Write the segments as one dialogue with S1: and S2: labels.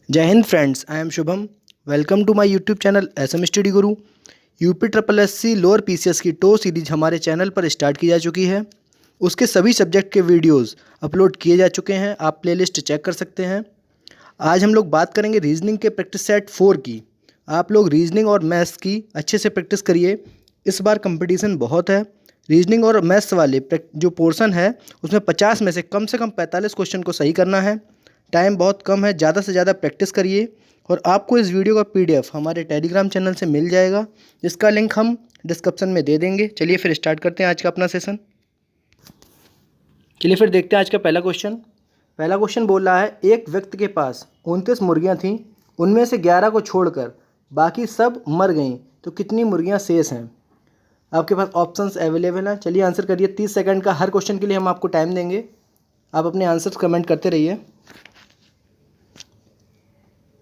S1: जय हिंद friends, I am Shubham. Welcome to my YouTube channel S M study Guru. UP triple S C lower PCS की टो series हमारे चैनल पर स्टार्ट की जा चुकी है। उसके सभी सब्जेक्ट के वीडियोस अपलोड किए जा चुके हैं, आप प्लेलिस्ट चेक कर सकते हैं। आज हम लोग बात करेंगे रीजनिंग के प्रैक्टिस सेट 4 की। आप लोग रीजनिंग और मैथ्स की अच्छे से प्रैक्टिस करिए। इस बार कंपटीशन बहुत है। रीजनिंग और मैथ्स वाले जो पोर्शन है उसमें 50 में से कम 45 क्वेश्चन को सही करना है। टाइम बहुत कम है, ज़्यादा से ज़्यादा प्रैक्टिस करिए। और आपको इस वीडियो का पीडीएफ हमारे टेलीग्राम चैनल से मिल जाएगा, जिसका लिंक हम डिस्क्रिप्शन में दे देंगे। चलिए फिर स्टार्ट करते हैं आज का अपना सेशन। चलिए फिर देखते हैं आज का पहला क्वेश्चन। पहला क्वेश्चन बोल रहा है, एक व्यक्ति के पास 29 मुर्गियाँ थीं, उनमें से 11 को छोड़कर बाकी सब मर गईं, तो कितनी मुर्गियाँ शेष हैं? आपके पास ऑप्शंस अवेलेबल हैं। चलिए आंसर करिए। 30 सेकंड का हर क्वेश्चन के लिए हम आपको टाइम देंगे। आप अपने आंसर्स कमेंट करते रहिए।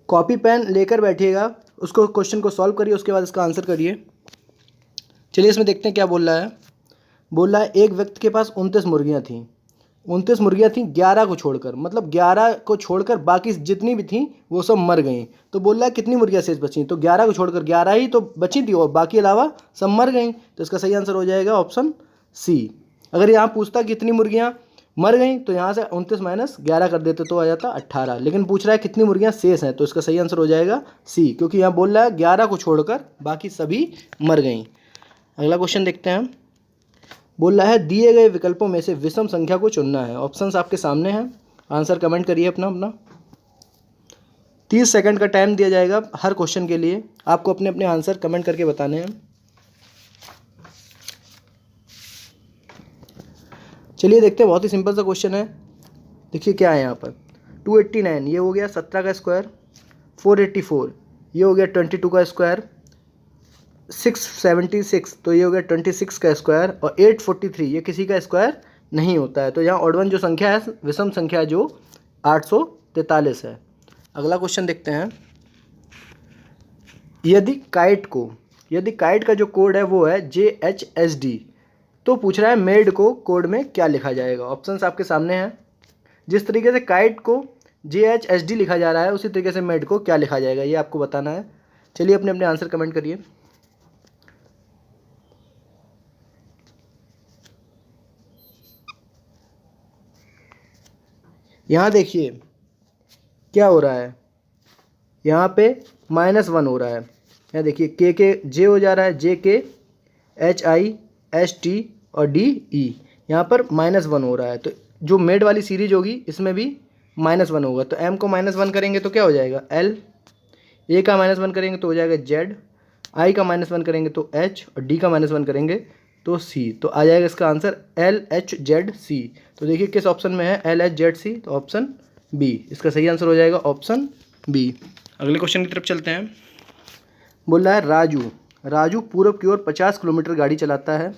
S1: कॉपी पेन लेकर बैठिएगा, उसको क्वेश्चन को सॉल्व करिए, उसके बाद इसका आंसर करिए। चलिए इसमें देखते हैं क्या बोल रहा है। बोल रहा है एक व्यक्ति के पास 29 मुर्गियाँ थीं। 29 मुर्गियाँ थीं 11 को छोड़कर, मतलब 11 को छोड़कर बाकी जितनी भी थीं वो सब मर गईं। तो बोल रहा है कितनी मुर्गियाँ शेष बची? तो 11 को छोड़कर 11 ही तो बची थी और बाकी अलावा सब मर गईं। तो इसका सही आंसर हो जाएगा ऑप्शन सी। अगर यहाँ पूछता कितनी मुर्गियाँ मर गई तो यहाँ से 29 माइनस 11 कर देते तो आ जाता 18, लेकिन पूछ रहा है कितनी मुर्गियाँ शेष हैं, तो इसका सही आंसर हो जाएगा सी, क्योंकि यहाँ बोल रहा है 11 को छोड़कर बाकी सभी मर गईं। अगला क्वेश्चन देखते हैं। बोल रहा है दिए गए विकल्पों में से विषम संख्या को चुनना है। ऑप्शंस आपके सामने हैं, आंसर कमेंट करिए अपना अपना। 30 सेकंड का टाइम दिया जाएगा हर क्वेश्चन के लिए, आपको अपने अपने आंसर कमेंट करके बताने हैं। चलिए देखते हैं, बहुत ही सिंपल सा क्वेश्चन है। देखिए क्या है यहाँ पर। 289 ये हो गया 17 का स्क्वायर, 484 ये हो गया 22 का स्क्वायर, 676 तो ये हो गया 26 का स्क्वायर, और 843 ये किसी का स्क्वायर नहीं होता है। तो यहाँ ऑड वन जो संख्या है, विषम संख्या जो 843 है। अगला क्वेश्चन देखते हैं। यदि काइट का जो कोड है वो है JHSD, तो पूछ रहा है मेड को कोड में क्या लिखा जाएगा। ऑप्शंस आपके सामने हैं। जिस तरीके से काइट को JHSD लिखा जा रहा है उसी तरीके से मेड को क्या लिखा जाएगा, ये आपको बताना है। चलिए अपने अपने आंसर कमेंट करिए। यहाँ देखिए क्या हो रहा है, यहाँ पे -1 हो रहा है। यहाँ देखिए के जे हो जा रहा है, JKHIST और DE, यहाँ पर -1 हो रहा है। तो जो मेड वाली सीरीज होगी इसमें भी -1 होगा। तो M को -1 करेंगे तो क्या हो जाएगा L, A का -1 करेंगे तो हो जाएगा Z, I का -1 करेंगे तो H, और D का -1 करेंगे तो C। तो आ जाएगा इसका आंसर LHZC। तो देखिए किस ऑप्शन में है LHZC, तो ऑप्शन बी इसका सही आंसर हो जाएगा, ऑप्शन बी। अगले क्वेश्चन की तरफ चलते हैं। बोल रहा है राजू पूर्व की ओर 50 किलोमीटर गाड़ी चलाता है,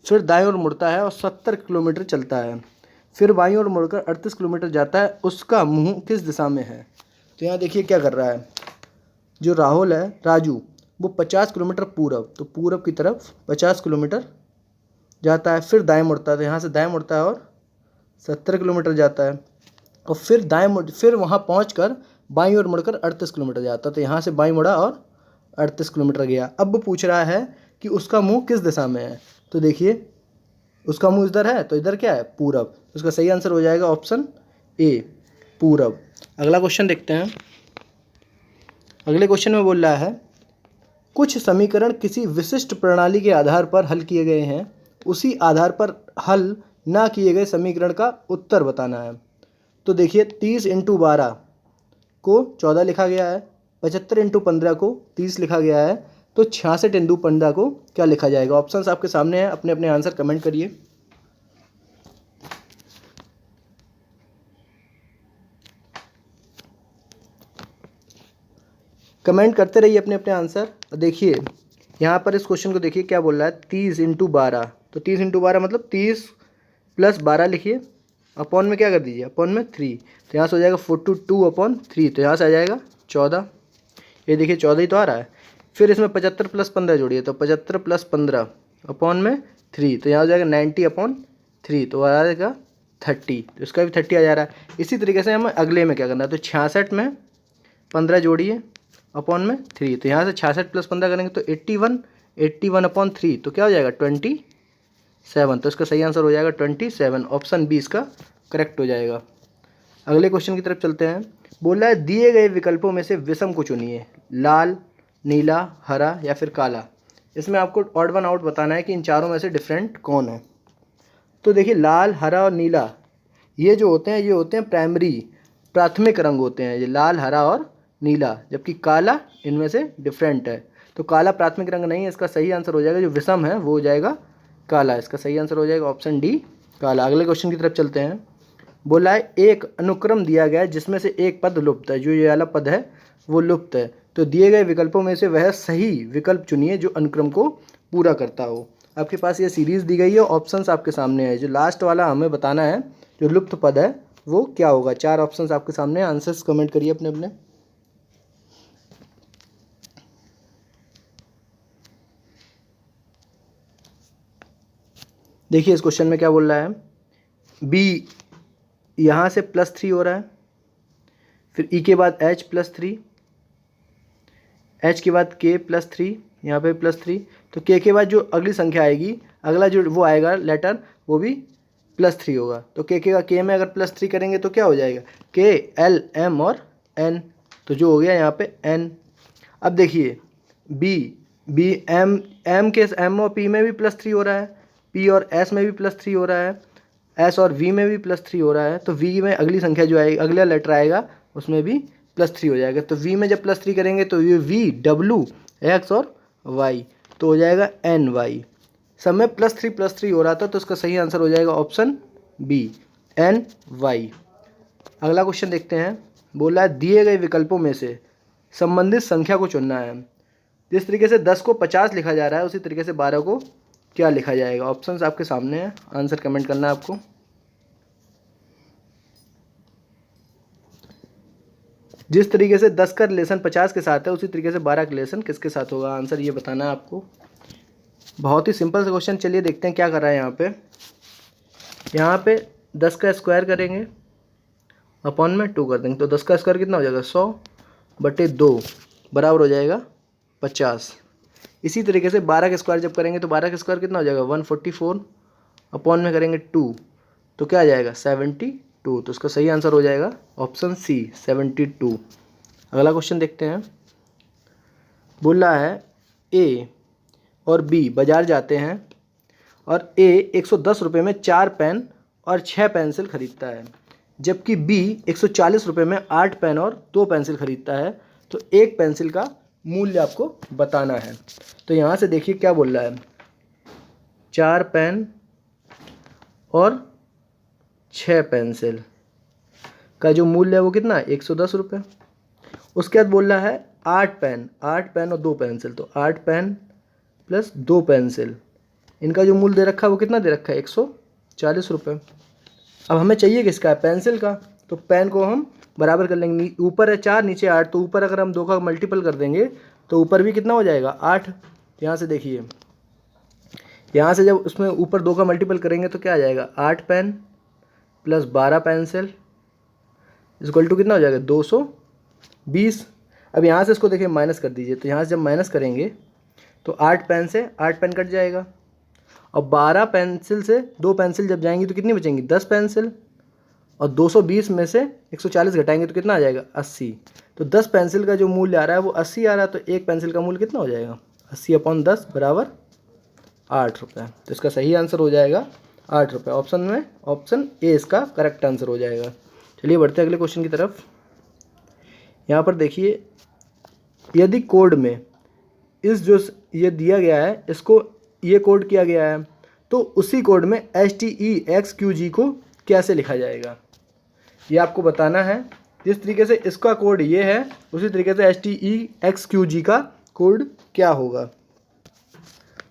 S1: फिर दाएं ओर मुड़ता है और 70 किलोमीटर चलता है, फिर बाईं ओर मुड़कर 38 किलोमीटर जाता है, उसका मुंह किस दिशा में है? तो यहाँ देखिए क्या कर रहा है, जो राजू वो 50 किलोमीटर पूर्व, तो पूर्व की तरफ 50 किलोमीटर जाता है, फिर दाएं मुड़ता है, तो यहाँ से दाएं मुड़ता है और 70 किलोमीटर जाता है, और फिर वहाँ पहुँचकर बाईं ओर मुड़कर 38 किलोमीटर जाता है। तो यहाँ से बाईं मुड़ा और 38 किलोमीटर गया। अब वो पूछ रहा है कि उसका मुंह किस दिशा में है। तो देखिए उसका मुंह इधर है, तो इधर क्या है पूरब, उसका सही आंसर हो जाएगा ऑप्शन ए पूरब। अगला क्वेश्चन देखते हैं। अगले क्वेश्चन में बोल रहा है कुछ समीकरण किसी विशिष्ट प्रणाली के आधार पर हल किए गए हैं, उसी आधार पर हल ना किए गए समीकरण का उत्तर बताना है। तो देखिए 30 × 12 को 14 लिखा गया है, 75 × 15 को 30 लिखा गया है, तो 66 × 15 को क्या लिखा जाएगा? ऑप्शंस आपके सामने हैं, अपने अपने आंसर कमेंट करिए। कमेंट करते रहिए अपने अपने आंसर। देखिए यहाँ पर इस क्वेश्चन को देखिए क्या बोल रहा है, 30 × 12, तो 30 × 12 मतलब 30 + 12 लिखिए, अपॉन में क्या कर दीजिए, अपॉन में 3, तो यहाँ से हो जाएगा 42/3, तो यहाँ से आ जाएगा 14। ये देखिए 14 ही तो आ रहा है। फिर इसमें 75 + 15 जोड़िए, तो 75 + 15 अपॉन में 3, तो यहाँ हो जाएगा 90/3, तो आ जाएगा 30, तो इसका भी 30 आ जा रहा है। इसी तरीके से हमें अगले में क्या करना है, तो 66 में 15 जोड़िए अपॉन में 3, तो यहाँ से 66 + 15 करेंगे तो 81, 81/3 तो क्या हो जाएगा 27। तो इसका सही आंसर हो जाएगा 27, ऑप्शन बी इसका करेक्ट हो जाएगा। अगले क्वेश्चन की तरफ चलते हैं। बोला है दिए गए विकल्पों में से विषम को चुनिए, लाल, नीला, हरा या फिर काला। इसमें आपको ऑड वन आउट बताना है कि इन चारों में से डिफरेंट कौन है। तो देखिए लाल, हरा और नीला ये जो होते हैं ये होते हैं प्राथमिक रंग होते हैं, ये लाल, हरा और नीला, जबकि काला इनमें से डिफरेंट है। तो काला प्राथमिक रंग नहीं है, इसका सही आंसर हो जाएगा जो विषम है वो हो जाएगा काला। इसका सही आंसर हो जाएगा ऑप्शन डी काला। अगले क्वेश्चन की तरफ चलते हैं। बोला है एक अनुक्रम दिया गया है जिसमें से एक पद लुप्त है, जो ये वाला पद है वो लुप्त है, तो दिए गए विकल्पों में से वह सही विकल्प चुनिए जो अनुक्रम को पूरा करता हो। आपके पास ये सीरीज़ दी गई है, ऑप्शंस आपके सामने है। जो लास्ट वाला हमें बताना है जो लुप्त पद है वो क्या होगा। 4 ऑप्शंस आपके सामने, आंसर्स कमेंट करिए अपने अपने। देखिए इस क्वेश्चन में क्या बोल रहा है, बी यहाँ से +3 हो रहा है, फिर ई के बाद h +3, h के बाद k +3, यहाँ पे +3, तो k के बाद जो अगली संख्या आएगी, अगला जो वो आएगा लेटर वो भी +3 होगा। तो k का k में अगर +3 करेंगे तो क्या हो जाएगा k, l, m और n, तो जो हो गया यहाँ पे n। अब देखिए b m के m और p में भी +3 हो रहा है, p और s में भी +3 हो रहा है, s और v में भी +3 हो रहा है, तो v में अगली संख्या जो आएगी, अगला लेटर आएगा उसमें भी +3 हो जाएगा। तो v में जब +3 करेंगे तो ये v, w, x और y, तो हो जाएगा ny। सब में +3 हो रहा था, तो इसका सही आंसर हो जाएगा ऑप्शन बी ny। अगला क्वेश्चन देखते हैं। बोला है दिए गए विकल्पों में से संबंधित संख्या को चुनना है। जिस तरीके से 10 को 50 लिखा जा रहा है उसी तरीके से 12 को क्या लिखा जाएगा। ऑप्शंस आपके सामने हैं, आंसर कमेंट करना है आपको। जिस तरीके से 10 का रिलेशन 50 के साथ है उसी तरीके से 12 का रिलेशन किसके साथ होगा, आंसर ये बताना है आपको। बहुत ही सिंपल सा क्वेश्चन, चलिए देखते हैं क्या कर रहा है यहाँ पे 10 का स्क्वायर करेंगे अपॉन में 2 कर देंगे, तो 10 का स्क्वायर कितना हो जाएगा 100/2 बराबर हो जाएगा 50। इसी तरीके से 12 का स्क्वायर जब करेंगे तो 12 का स्क्वायर कितना हो जाएगा 144 अपॉन में करेंगे 2, तो क्या आ जाएगा 72, तो इसका सही आंसर हो जाएगा ऑप्शन सी 72। अगला क्वेश्चन देखते हैं। बोल रहा है ए और बी बाजार जाते हैं और ए 110 रुपये में 4 पेन और 6 पेंसिल खरीदता है, जबकि बी 140 रुपये में 8 पेन और 2 पेंसिल खरीदता है, तो एक पेंसिल का मूल्य आपको बताना है। तो यहाँ से देखिए क्या बोल रहा है, 4 पेन और 6 पेंसिल का जो मूल्य है वो कितना है 110 रुपये। उसके बाद बोल रहा है 8 पेन और 2 पेंसिल, तो 8 पेन प्लस 2 पेंसिल, इनका जो मूल्य दे रखा है वो कितना दे रखा है 140 रुपये। अब हमें चाहिए किसका है पेंसिल का, तो पेन को हम बराबर कर लेंगे, ऊपर है 4 नीचे 8, तो ऊपर अगर हम 2 का मल्टीपल कर देंगे तो ऊपर भी कितना हो जाएगा 8। यहाँ से देखिए, यहाँ से जब उसमें ऊपर 2 का मल्टीपल करेंगे तो क्या आ जाएगा 8 pen plus 12 pencil equal to कितना हो जाएगा 220। अब यहाँ से इसको देखिए माइनस कर दीजिए, तो यहाँ से जब माइनस करेंगे तो 8 पेन से 8 पेन कट जाएगा, और 12 पेंसिल से 2 पेंसिल जब जाएंगी तो कितनी बचेंगी 10 पेंसिल, और 220 में से 140 घटाएंगे तो कितना आ जाएगा 80। तो 10 पेंसिल का जो मूल्य आ रहा है वो 80 आ रहा है, तो एक पेंसिल का मूल्य कितना हो जाएगा 80/10 बराबर 8 रुपये। तो इसका सही आंसर हो जाएगा 8 रुपये। ऑप्शन में ऑप्शन ए इसका करेक्ट आंसर हो जाएगा। चलिए बढ़ते हैं अगले क्वेश्चन की तरफ। यहाँ पर देखिए, यदि कोड में इस जो ये दिया गया है इसको ये कोड किया गया है, तो उसी कोड में STEXQG को कैसे लिखा जाएगा ये आपको बताना है। जिस तरीके से इसका कोड ये है उसी तरीके से STEXQG का कोड क्या होगा।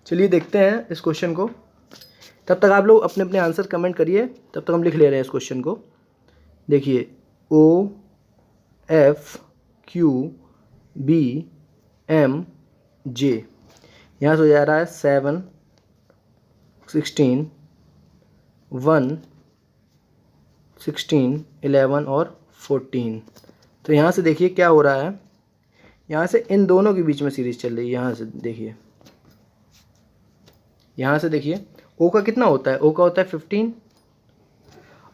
S1: चलिए देखते हैं इस क्वेश्चन को। तब तक आप लोग अपने अपने आंसर कमेंट करिए, तब तक हम लिख ले रहे हैं इस क्वेश्चन को। देखिए OFQBMJ, यहाँ से हो जा रहा है 7 16 1 16 11 और 14, तो यहाँ से देखिए क्या हो रहा है, यहाँ से इन दोनों के बीच में सीरीज चल रही है। यहाँ से देखिए, यहाँ से देखिए ओ का कितना होता है, ओ का होता है 15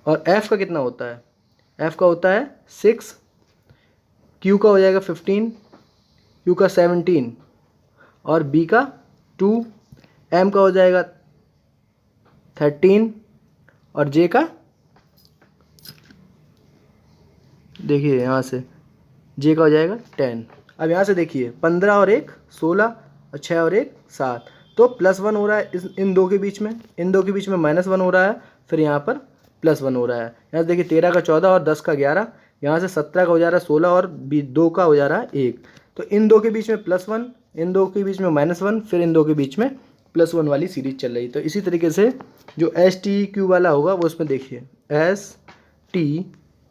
S1: और एफ का कितना होता है, एफ का होता है 6, क्यू का हो जाएगा 15, क्यू का 17 और बी का 2, एम का हो जाएगा 13 और जे का देखिए यहाँ से जे का हो जाएगा 10। अब यहाँ से देखिए 15 और 1 16 और 6 और 1 7, तो +1 हो रहा है इन दो के बीच में, इन दो के बीच में -1 हो रहा है, फिर यहाँ पर +1 हो रहा है। यहाँ से देखिए 13 का 14 और 10 का 11, यहाँ से 17 का हो जा रहा है 16 और 2 का हो जा रहा है 1, तो इन दो के बीच में +1, इन दो के बीच में -1, फिर इन दो के बीच में +1 वाली सीरीज चल रही। तो इसी तरीके से जो STEQ वाला होगा वो उसमें देखिए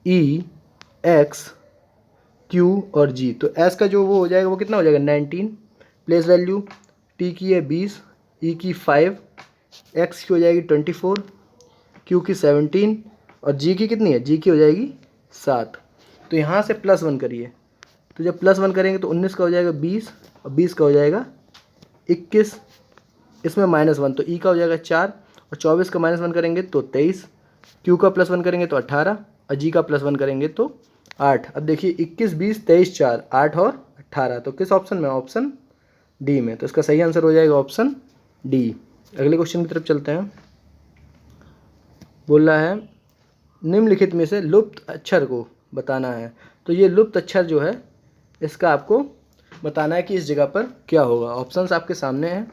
S1: STEX Q और G, तो S का जो वो हो जाएगा वो कितना हो जाएगा 19, प्लेस वैल्यू T की है 20, E की 5, X की हो जाएगी 24, Q की 17 और G की कितनी है, G की हो जाएगी 7। तो यहाँ से +1 करिए, तो जब +1 करेंगे तो 19 का हो जाएगा 20 और 20 का हो जाएगा 21, इसमें -1 तो E का हो जाएगा 4 और 24 का -1 करेंगे तो 23, Q का +1 करेंगे तो 18 और G का +1 करेंगे तो 8। अब देखिए 21 20 23 4 8 और 18, तो किस ऑप्शन में, ऑप्शन डी में, तो इसका सही आंसर हो जाएगा ऑप्शन डी। अगले क्वेश्चन की तरफ चलते हैं। बोल रहा है निम्नलिखित में से लुप्त अक्षर को बताना है, तो ये लुप्त अक्षर जो है इसका आपको बताना है कि इस जगह पर क्या होगा। ऑप्शंस आपके सामने हैं,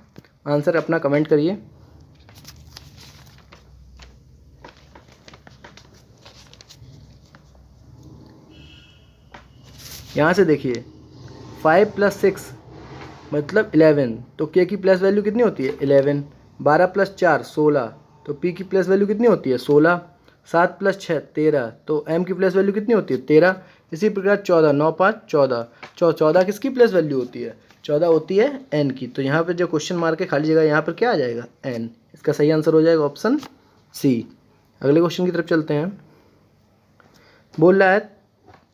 S1: आंसर अपना कमेंट करिए। यहाँ से देखिए 5 + 6 मतलब 11, तो के की प्लस वैल्यू कितनी होती है 11, 12 + 4 16, तो पी की प्लस वैल्यू कितनी होती है 16, 7 + 6 13, तो एम की प्लस वैल्यू कितनी होती है 13। इसी प्रकार 14 9 5 14, 14 किसकी प्लस वैल्यू होती है, 14 होती है एन की। तो यहाँ पर जो क्वेश्चन मार्क है खाली जगह यहाँ पर क्या आ जाएगा एन, इसका सही आंसर हो जाएगा ऑप्शन सी। अगले क्वेश्चन की तरफ चलते हैं। बोल रहा है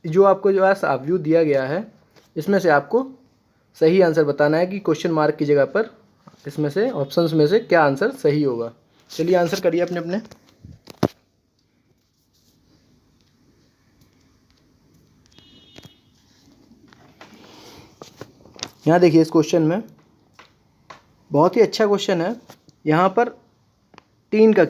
S1: जो आपको जो है साफ व्यू दिया गया है इसमें से आपको सही आंसर बताना है कि क्वेश्चन मार्क की जगह पर इसमें से ऑप्शंस में से क्या आंसर सही होगा। चलिए आंसर करिए अपने अपने। यहाँ देखिए इस क्वेश्चन में बहुत ही अच्छा क्वेश्चन है। यहाँ पर 3 का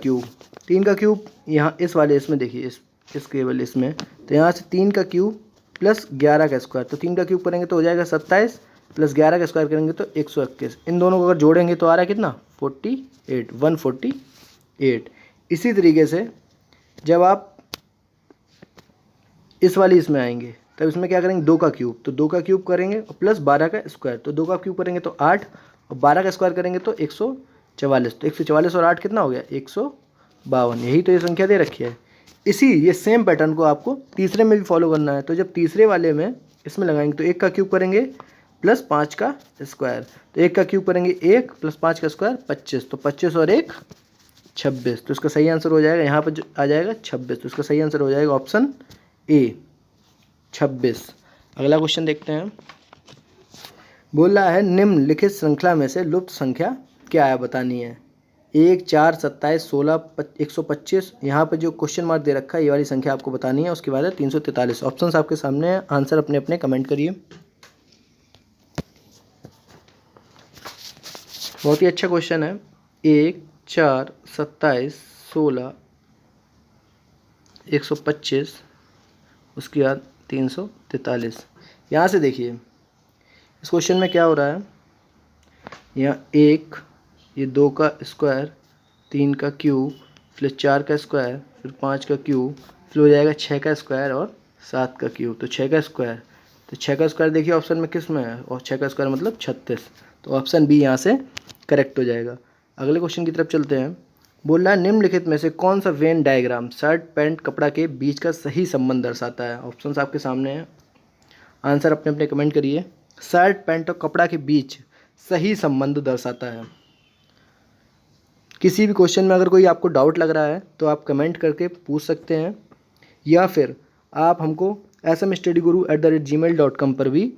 S1: क्यूब यहाँ इस वाले इसमें देखिए इस केवल इसमें, तो यहाँ से 3 का क्यूब + 11 का स्क्वायर, तो 3 का क्यूब करेंगे तो हो जाएगा 27 + 11 का स्क्वायर करेंगे तो 121। इन दोनों को अगर जोड़ेंगे तो आ रहा है कितना 48 148। इसी तरीके से जब आप इस वाली इसमें आएंगे तब इसमें क्या करेंगे 2 का क्यूब, तो 2 का क्यूब करेंगे और + 12 का स्क्वायर, तो 2 का क्यूब करेंगे तो 8 और 12 का स्क्वायर करेंगे तो 144, तो 144 और 8 कितना हो गया 152। यही तो ये संख्या दे रखी है। ये सेम पैटर्न को आपको तीसरे में भी फॉलो करना है। तो जब तीसरे वाले में इसमें लगाएंगे तो 1 का क्यूब करेंगे + 5 का स्क्वायर, तो 1 का क्यूब करेंगे 1 + 5 का स्क्वायर 25, तो 25 और 1 26, तो इसका सही आंसर हो जाएगा यहाँ पर आ जाएगा 26, तो इसका सही आंसर हो जाएगा ऑप्शन ए 26। अगला क्वेश्चन देखते हैं। बोल रहा है निम्नलिखित श्रृंखला में से लुप्त संख्या क्या है बतानी है। 1 4 27 16 125, यहाँ पर जो क्वेश्चन मार्क दे रखा है ये वाली संख्या आपको बतानी है। उसके बाद है 343। ऑप्शंस आपके सामने हैं, आंसर अपने अपने कमेंट करिए। बहुत ही अच्छा क्वेश्चन है। 1 4 27 16 125, उसके बाद 343। यहाँ से देखिए इस क्वेश्चन में क्या हो रहा है, यहाँ 1 ये 2 का स्क्वायर 3 का क्यूब + 4 का स्क्वायर फिर 5 का क्यूब फिर हो जाएगा 6 का स्क्वायर और 7 का क्यूब, तो 6 का स्क्वायर, तो 6 का स्क्वायर देखिए ऑप्शन में किस में है और 6 का स्क्वायर मतलब 36, तो ऑप्शन बी यहाँ से करेक्ट हो जाएगा। अगले क्वेश्चन की तरफ चलते हैं। बोल रहा है निम्नलिखित में से कौन सा वेन डायग्राम शर्ट पैंट कपड़ा के बीच का सही संबंध दर्शाता है। ऑप्शंस आपके सामने हैं, आंसर अपने अपने कमेंट करिए। शर्ट पैंट और कपड़ा के बीच सही संबंध दर्शाता है। किसी भी क्वेश्चन में अगर कोई आपको डाउट लग रहा है तो आप कमेंट करके पूछ सकते हैं, या फिर आप हमको smstudyguru@gmail.com पर भी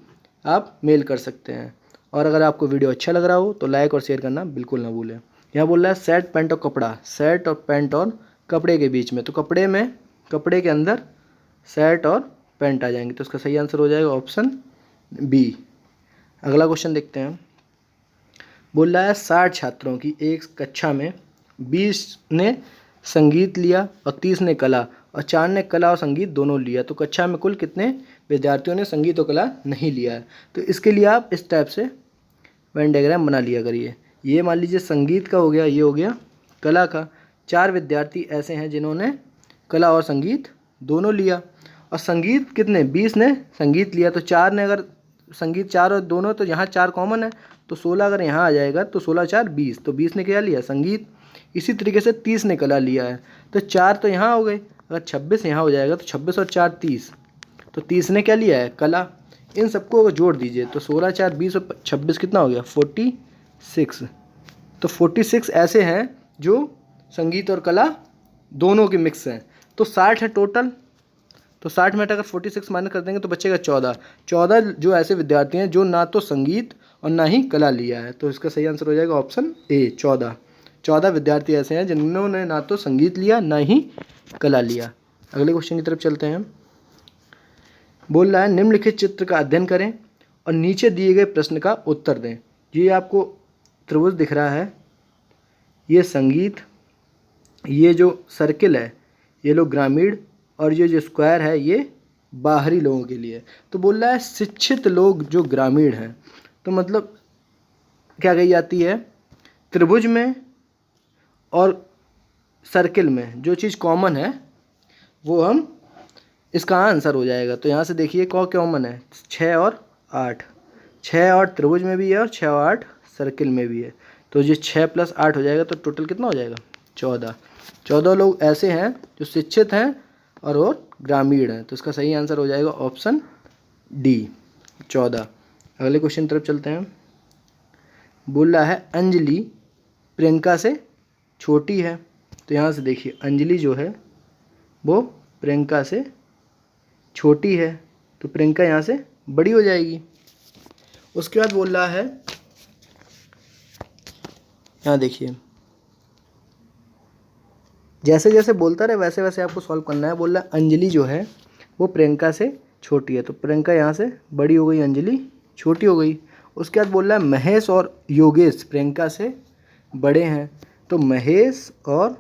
S1: आप मेल कर सकते हैं। और अगर आपको वीडियो अच्छा लग रहा हो तो लाइक और शेयर करना बिल्कुल ना भूलें। यहाँ बोल रहा है शर्ट पैंट और कपड़ा, शर्ट और पैंट और कपड़े के बीच में, तो कपड़े के अंदर शर्ट और पैंट आ जाएंगे, तो इसका सही आंसर हो जाएगा ऑप्शन बी। अगला क्वेश्चन देखते हैं। बोल रहा है 60 छात्रों की एक कक्षा में 20 ने संगीत लिया और 30 ने कला और 4 ने कला और संगीत दोनों लिया, तो कक्षा में कुल कितने विद्यार्थियों ने संगीत और कला नहीं लिया है। तो इसके लिए आप इस टाइप से वेन डायग्राम बना लिया करिए। ये मान लीजिए संगीत का हो गया, ये हो गया कला का। 4 विद्यार्थी ऐसे हैं जिन्होंने कला और संगीत दोनों लिया, और संगीत कितने 20 ने संगीत लिया, तो 4 ने अगर संगीत 4 और दोनों, तो यहाँ 4 कॉमन है, तो 16 अगर यहाँ आ जाएगा तो 16 4 20, तो 20 ने क्या लिया संगीत। इसी तरीके से 30 ने कला लिया है, तो 4 तो यहाँ हो गए, अगर 26 यहाँ हो जाएगा तो 26 और 4 30, तो 30 ने क्या लिया है कला। इन सबको अगर जोड़ दीजिए तो 16 4 20 और 26 कितना हो गया 46। तो 46 ऐसे हैं जो संगीत और कला दोनों के मिक्स हैं। तो 60 है टोटल, तो 60 में अगर 46 माइनस कर देंगे तो बचेगा 14 जो ऐसे विद्यार्थी हैं जो ना तो संगीत और ना ही कला लिया है, तो इसका सही आंसर हो जाएगा ऑप्शन ए 14 विद्यार्थी ऐसे हैं जिन्होंने ना तो संगीत लिया ना ही कला लिया। अगले क्वेश्चन की तरफ चलते हैं। बोल रहा है निम्नलिखित चित्र का अध्ययन करें और नीचे दिए गए प्रश्न का उत्तर दें। ये आपको त्रिभुज दिख रहा है, ये संगीत, ये जो सर्किल है ये लोग ग्रामीण, और ये जो स्क्वायर है ये बाहरी लोगों के लिए। तो बोल रहा है शिक्षित लोग जो ग्रामीण हैं, तो मतलब क्या कही जाती है, त्रिभुज में और सर्किल में जो चीज़ कॉमन है वो हम, इसका आंसर हो जाएगा। तो यहाँ से देखिए कौन कॉमन है, 6 और 8, 6 और त्रिभुज में भी है और 6 और 8 सर्किल में भी है, तो ये 6 + 8 हो जाएगा, तो टोटल कितना हो जाएगा 14 लोग ऐसे हैं जो शिक्षित हैं और वो ग्रामीण हैं, तो इसका सही आंसर हो जाएगा ऑप्शन डी 14। अगले क्वेश्चन की तरफ चलते हैं। बोल रहा है अंजलि प्रियंका से छोटी है, तो यहाँ से देखिए अंजलि जो है वो प्रियंका से छोटी है, तो प्रियंका यहाँ से बड़ी हो जाएगी। उसके बाद बोल रहा है, यहाँ देखिए जैसे जैसे बोलता रहे वैसे वैसे आपको सॉल्व करना है। बोल रहा है अंजलि जो है वो प्रियंका से छोटी है, तो प्रियंका यहाँ से बड़ी हो गई, अंजलि छोटी हो गई। उसके बाद बोल रहा है महेश और योगेश प्रियंका से बड़े हैं, तो महेश और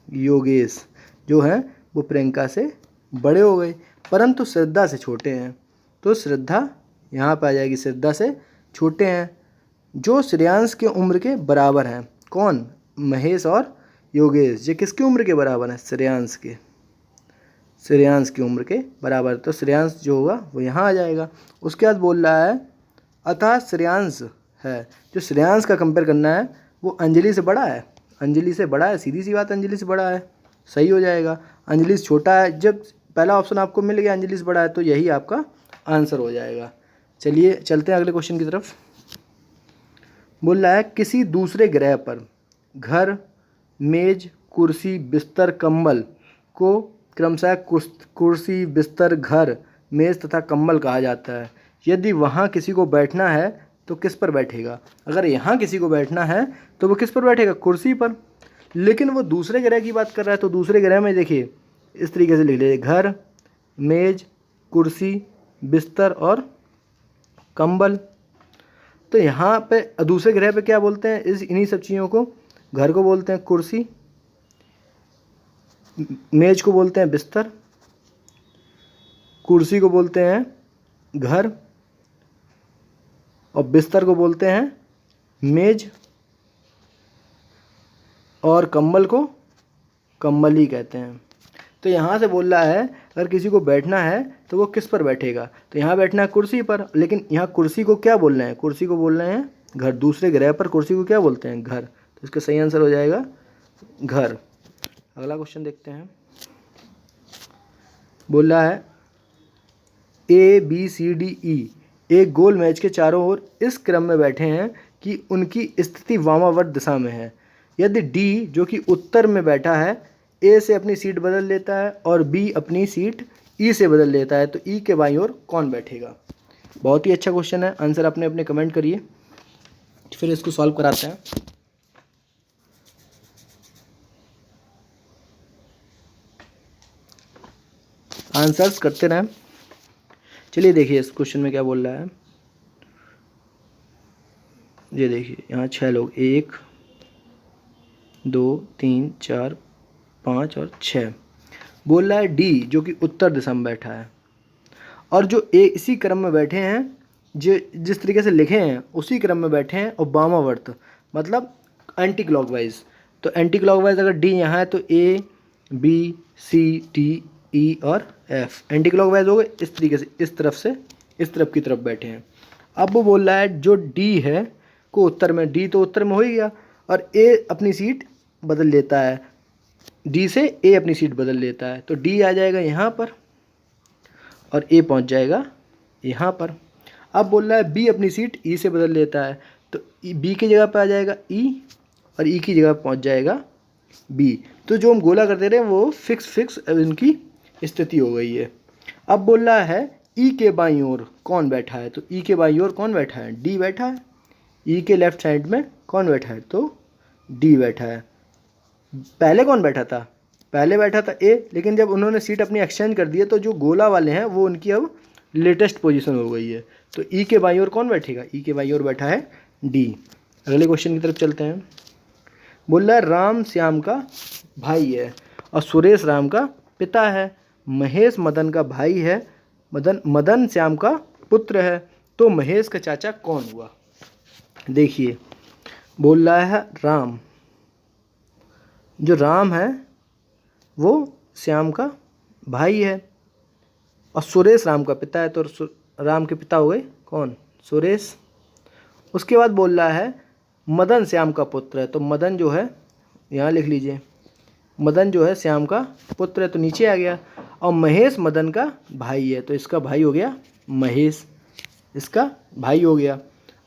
S1: योगेश जो हैं वो प्रियंका से बड़े हो गए, परंतु श्रद्धा से छोटे हैं, तो श्रद्धा यहाँ पर आ जाएगी, श्रद्धा से छोटे हैं जो श्रेयांश के उम्र के बराबर हैं। कौन, महेश और योगेश, ये किसकी उम्र के बराबर हैं, श्रेयांश की उम्र के बराबर, तो श्रेयांश जो होगा वो यहाँ आ जाएगा। उसके बाद बोल रहा है अतः श्रेयांश है, जो श्रेयांश का कंपेयर करना है वो अंजलि से बड़ा है, सीधी सी बात, अंजलि से बड़ा है, सही हो जाएगा। अंजलि से छोटा है, जब पहला ऑप्शन आपको मिल गया अंजलि से बड़ा है तो यही आपका आंसर हो जाएगा। चलिए चलते हैं अगले क्वेश्चन की तरफ। बोल रहा है किसी दूसरे ग्रह पर घर, मेज, कुर्सी, बिस्तर, कंबल को क्रमशः कुर्सी, बिस्तर, घर, मेज तथा कंबल कहा जाता है। यदि वहाँ किसी को बैठना है तो किस पर बैठेगा। अगर यहाँ किसी को बैठना है तो वो किस पर बैठेगा, कुर्सी पर। लेकिन वो दूसरे ग्रह की बात कर रहा है, तो दूसरे ग्रह में देखिए इस तरीके से लिख लीजिए, घर, मेज, कुर्सी, बिस्तर और कंबल। तो यहाँ पे दूसरे ग्रह पे क्या बोलते हैं, इन्हीं सब चीज़ों को, घर को बोलते हैं कुर्सी, मेज को बोलते हैं बिस्तर, कुर्सी को बोलते हैं घर, और बिस्तर को बोलते हैं मेज, और कंबल को कंबल ही कहते हैं। तो यहाँ से बोल रहा है अगर किसी को बैठना है तो वो किस पर बैठेगा, तो यहाँ बैठना है कुर्सी पर, लेकिन यहाँ कुर्सी को क्या बोल रहे हैं, कुर्सी को बोल रहे हैं घर। दूसरे ग्रह पर कुर्सी को क्या बोलते हैं, घर, तो इसका सही आंसर हो जाएगा घर। अगला क्वेश्चन देखते हैं। बोल रहा है ABCDE एक गोल मैच के चारों ओर इस क्रम में बैठे हैं कि उनकी स्थिति वामावर्त दिशा में है। यदि D जो कि उत्तर में बैठा है A से अपनी सीट बदल लेता है और B अपनी सीट ई से बदल लेता है तो ई के बाईं ओर कौन बैठेगा। बहुत ही अच्छा क्वेश्चन है, आंसर अपने अपने कमेंट करिए, फिर इसको सॉल्व कराते हैं। आंसर्स करते रहें। चलिए देखिए इस क्वेश्चन में क्या बोल रहा है, ये देखिए यहाँ 6 लोग, 1 2 3 4 5 और 6, बोल रहा है डी जो कि उत्तर दिशा में बैठा है और जो ए इसी क्रम में बैठे हैं, जो जिस तरीके से लिखे हैं उसी क्रम में बैठे हैं और वामावर्त मतलब एंटी क्लॉकवाइज। तो एंटी क्लॉकवाइज अगर डी यहाँ है तो A B C D E और एफ एंटी क्लॉकवाइज हो गए, इस तरीके से इस तरफ से इस तरफ की तरफ बैठे हैं। अब वो बोल रहा है जो डी है को उत्तर में, डी तो उत्तर में हो ही गया और ए अपनी सीट बदल लेता है, डी से ए अपनी सीट बदल लेता है तो डी आ जाएगा यहाँ पर और ए पहुँच जाएगा यहाँ पर। अब बोल रहा है बी अपनी सीट ई से बदल लेता है तो बी की जगह पर आ जाएगा ई और ई की जगह पहुँच जाएगा बी। तो जो हम गोला कर दे रहे हैं वो फिक्स इनकी स्थिति हो गई है। अब बोल रहा है ई के बाईं ओर कौन बैठा है, तो ई के बाईं ओर कौन बैठा है, डी बैठा है। ई के लेफ्ट साइड में कौन बैठा है, तो डी बैठा है। पहले कौन बैठा था, पहले बैठा था ए, लेकिन जब उन्होंने सीट अपनी एक्सचेंज कर दी है तो जो गोला वाले हैं वो उनकी अब लेटेस्ट पोजीशन हो गई है। तो ई के बाईं ओर कौन बैठेगा, ई के बाईं ओर बैठा है डी। अगले क्वेश्चन की तरफ चलते हैं। बोल रहा है राम श्याम का भाई है और सुरेश राम का पिता है, महेश मदन का भाई है, मदन श्याम का पुत्र है, तो महेश का चाचा कौन हुआ। देखिए बोल रहा है राम, जो राम है वो श्याम का भाई है और सुरेश राम का पिता है, तो राम के पिता हुए कौन, सुरेश। उसके बाद बोल रहा है मदन श्याम का पुत्र है, तो मदन जो है यहाँ लिख लीजिए, मदन जो है श्याम का पुत्र है तो नीचे आ गया, और महेश मदन का भाई है तो इसका भाई हो गया महेश, इसका भाई हो गया।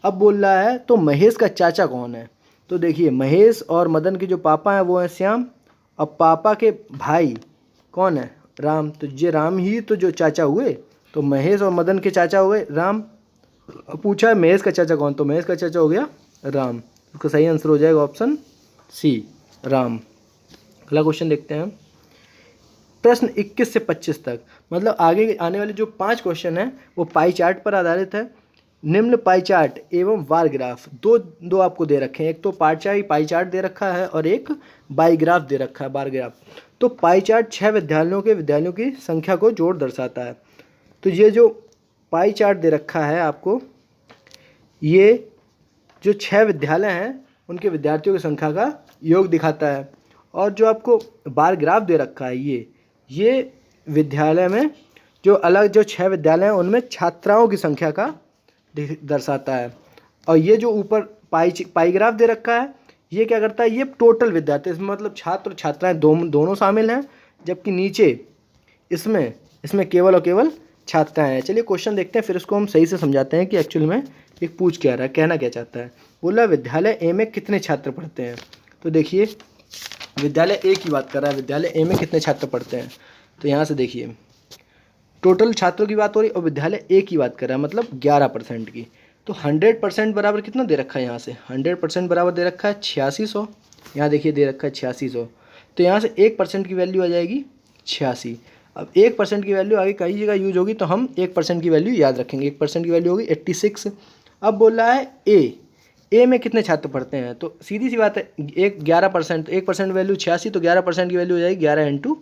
S1: अब बोल रहा है तो महेश का चाचा कौन है, तो देखिए महेश और मदन के जो पापा हैं वो हैं श्याम और पापा के भाई कौन है, राम। तो ये राम ही तो जो चाचा हुए, तो महेश और मदन के चाचा हुए राम। पूछा है महेश का चाचा कौन, तो महेश का चाचा हो गया राम। उसका सही आंसर हो जाएगा ऑप्शन सी, राम। अगला क्वेश्चन देखते हैं। प्रश्न 21 से 25 तक, मतलब आगे आने वाले जो 5 क्वेश्चन हैं वो पाई चार्ट पर आधारित है। निम्न पाई चार्ट एवं बार ग्राफ दो आपको दे रखे हैं, एक तो पाई चार्ट दे रखा है और एक बाई ग्राफ दे रखा है, बार ग्राफ। तो पाई चार्ट 6 विद्यालयों की संख्या को जोड़ दर्शाता है। तो ये जो पाई चार्ट दे रखा है आपको, ये जो 6 विद्यालय हैं उनके विद्यार्थियों की संख्या का योग दिखाता है। और जो आपको बार ग्राफ दे रखा है ये विद्यालय में जो अलग जो 6 विद्यालय हैं उनमें छात्राओं की संख्या का दर्शाता है। और ये जो ऊपर पाई ग्राफ दे रखा है ये क्या करता है, ये टोटल विद्यार्थी, इसमें मतलब छात्र और छात्राएं दोनों शामिल हैं, जबकि नीचे इसमें केवल और केवल छात्राएं हैं। चलिए क्वेश्चन देखते हैं, फिर इसको हम सही से समझाते हैं कि एक्चुअल में एक पूछ क्या रहा है, कहना क्या चाहता है। बोला विद्यालय ए में कितने छात्र पढ़ते हैं, तो देखिए विद्यालय ए की बात कर रहा है, विद्यालय ए में कितने छात्र पढ़ते हैं। तो यहाँ से देखिए टोटल छात्रों की बात हो रही और विद्यालय ए की बात कर रहा है, मतलब 11% की। तो 100% बराबर कितना दे रखा है, यहाँ से 100% बराबर दे रखा है 8600। यहाँ देखिए दे रखा है 8600, तो यहाँ से 1% की वैल्यू आ जाएगी 86। अब 1% की वैल्यू आगे कई जगह यूज होगी तो हम 1% की वैल्यू याद रखेंगे, 1% की वैल्यू होगी 86। अब बोल रहा है ए में कितने छात्र पढ़ते हैं, तो सीधी सी बात है 11%, 1% वैल्यू 86, तो 11% की वैल्यू हो जाएगी 11 ×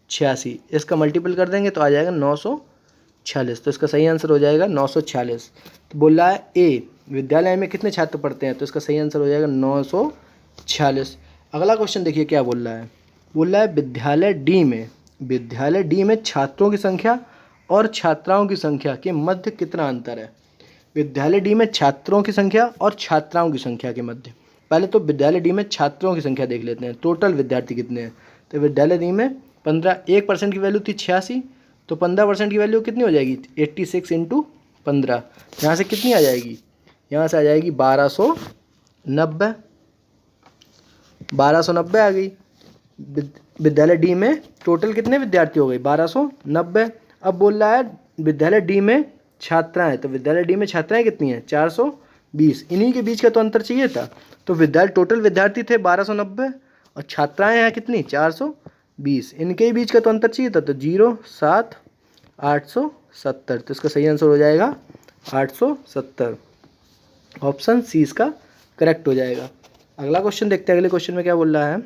S1: 86। इसका मल्टीपल कर देंगे तो आ जाएगा 946, तो इसका सही आंसर हो जाएगा 946। तो बोल रहा है ए विद्यालय में कितने छात्र पढ़ते हैं, तो इसका सही आंसर हो जाएगा 946। अगला क्वेश्चन देखिए क्या बोल रहा है। बोल रहा है विद्यालय डी में छात्रों की संख्या और छात्राओं की संख्या के मध्य कितना अंतर है। विद्यालय डी में छात्रों की संख्या और छात्राओं की संख्या के मध्य, पहले तो विद्यालय डी में छात्रों की संख्या देख लेते हैं, टोटल विद्यार्थी कितने हैं। तो विद्यालय डी में 1% की वैल्यू थी 86, तो 15% की वैल्यू कितनी हो जाएगी 86 × 15। यहाँ से कितनी आ जाएगी, यहाँ से आ जाएगी 1290, 1290 आ गई। विद्यालय डी में टोटल कितने विद्यार्थी हो गए 1290, अब बोल रहा है विद्यालय डी में छात्राएं, तो विद्यालय डी में छात्राएं कितनी हैं 420, इन्हीं के बीच का तो अंतर चाहिए था। तो विद्यालय टोटल विद्यार्थी थे 1290 और छात्राएं हैं कितनी 420, इनके ही बीच का तो अंतर चाहिए था। तो 0 7 870, तो इसका सही आंसर हो जाएगा 870। ऑप्शन सी इसका करेक्ट हो जाएगा। अगला क्वेश्चन देखते हैं। अगले क्वेश्चन में क्या बोल रहा है,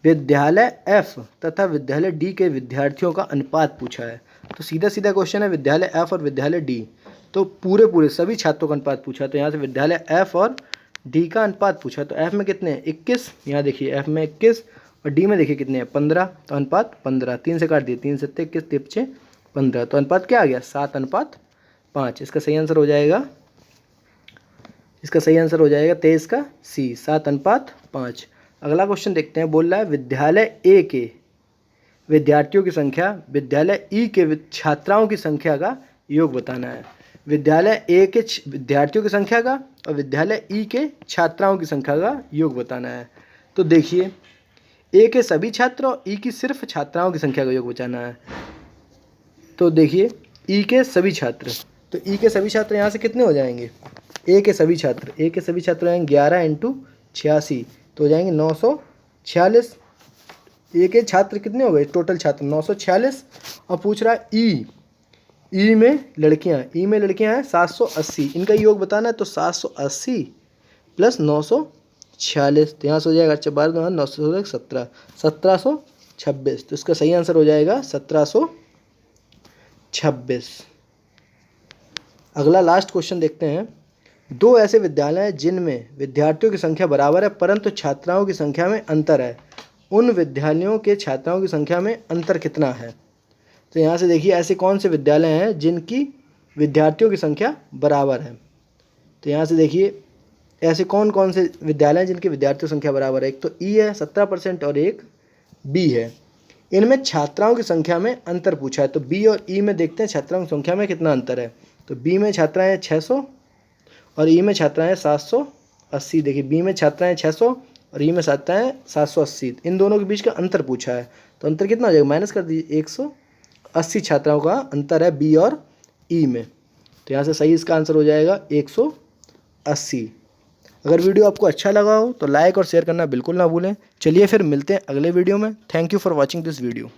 S1: विद्यालय एफ तथा विद्यालय डी के विद्यार्थियों का अनुपात पूछा है। तो सीधा सीधा क्वेश्चन है, विद्यालय एफ और विद्यालय डी, तो पूरे सभी छात्रों का अनुपात पूछा। तो यहाँ से विद्यालय एफ और डी का अनुपात पूछा। तो एफ में कितने हैं 21, यहाँ देखिए एफ में 21 और डी में देखिए कितने हैं 15, तो अनुपात 15, 3 से काट दिए, 3 7 21 3 15, तो अनुपात क्या आ गया 7:5। इसका सही आंसर हो जाएगा, इसका सही आंसर हो जाएगा 23 का सी, 7:5। अगला क्वेश्चन देखते हैं। बोल रहा है विद्यालय ए के विद्यार्थियों की संख्या विद्यालय ई के छात्राओं की संख्या का योग बताना है। विद्यालय ए के विद्यार्थियों की संख्या का और विद्यालय ई के छात्राओं की संख्या का योग बताना है। तो देखिए ए के सभी छात्र और ई की सिर्फ छात्राओं की संख्या का योग बताना है। तो देखिए ई के सभी छात्र, तो ई के सभी छात्र यहाँ से कितने हो जाएंगे, ए के सभी छात्र हो जाएंगे 11 × 86, तो हो जाएंगे 946। ए के छात्र कितने हो गए टोटल छात्र 946, और पूछ रहा है ई में लड़कियां हैं 780, इनका योग बताना है। तो 780 + 946, तो यहाँ से हो जाएगा 12 9 17 1726, तो इसका सही आंसर हो जाएगा 1726। अगला लास्ट क्वेश्चन देखते हैं। दो ऐसे विद्यालय हैं जिनमें विद्यार्थियों की संख्या बराबर है परंतु छात्राओं की संख्या में अंतर है, उन विद्यालयों के छात्राओं की संख्या में अंतर कितना है। तो यहाँ से देखिए ऐसे कौन से विद्यालय हैं जिनकी विद्यार्थियों की संख्या बराबर है। तो यहाँ से देखिए ऐसे कौन कौन से विद्यालय हैं जिनकी विद्यार्थियों की संख्या बराबर है। एक तो ई है 17% और एक बी है। इनमें छात्राओं की संख्या में अंतर पूछा है। तो बी और ई में देखते हैं छात्राओं की संख्या में कितना अंतर है। तो बी में छात्राएँ 600 और ई में छात्राएँ 780। देखिए बी में छात्राएँ 600 और ई में छात्राएँ 780, इन दोनों के बीच का अंतर पूछा है। तो अंतर कितना हो जाएगा, माइनस कर दीजिए, 180 छात्राओं का अंतर है बी और ई में। तो यहाँ से सही इसका आंसर हो जाएगा 180। अगर वीडियो आपको अच्छा लगा हो तो लाइक और शेयर करना बिल्कुल ना भूलें। चलिए फिर मिलते हैं अगले वीडियो में। Thank you for watching this video.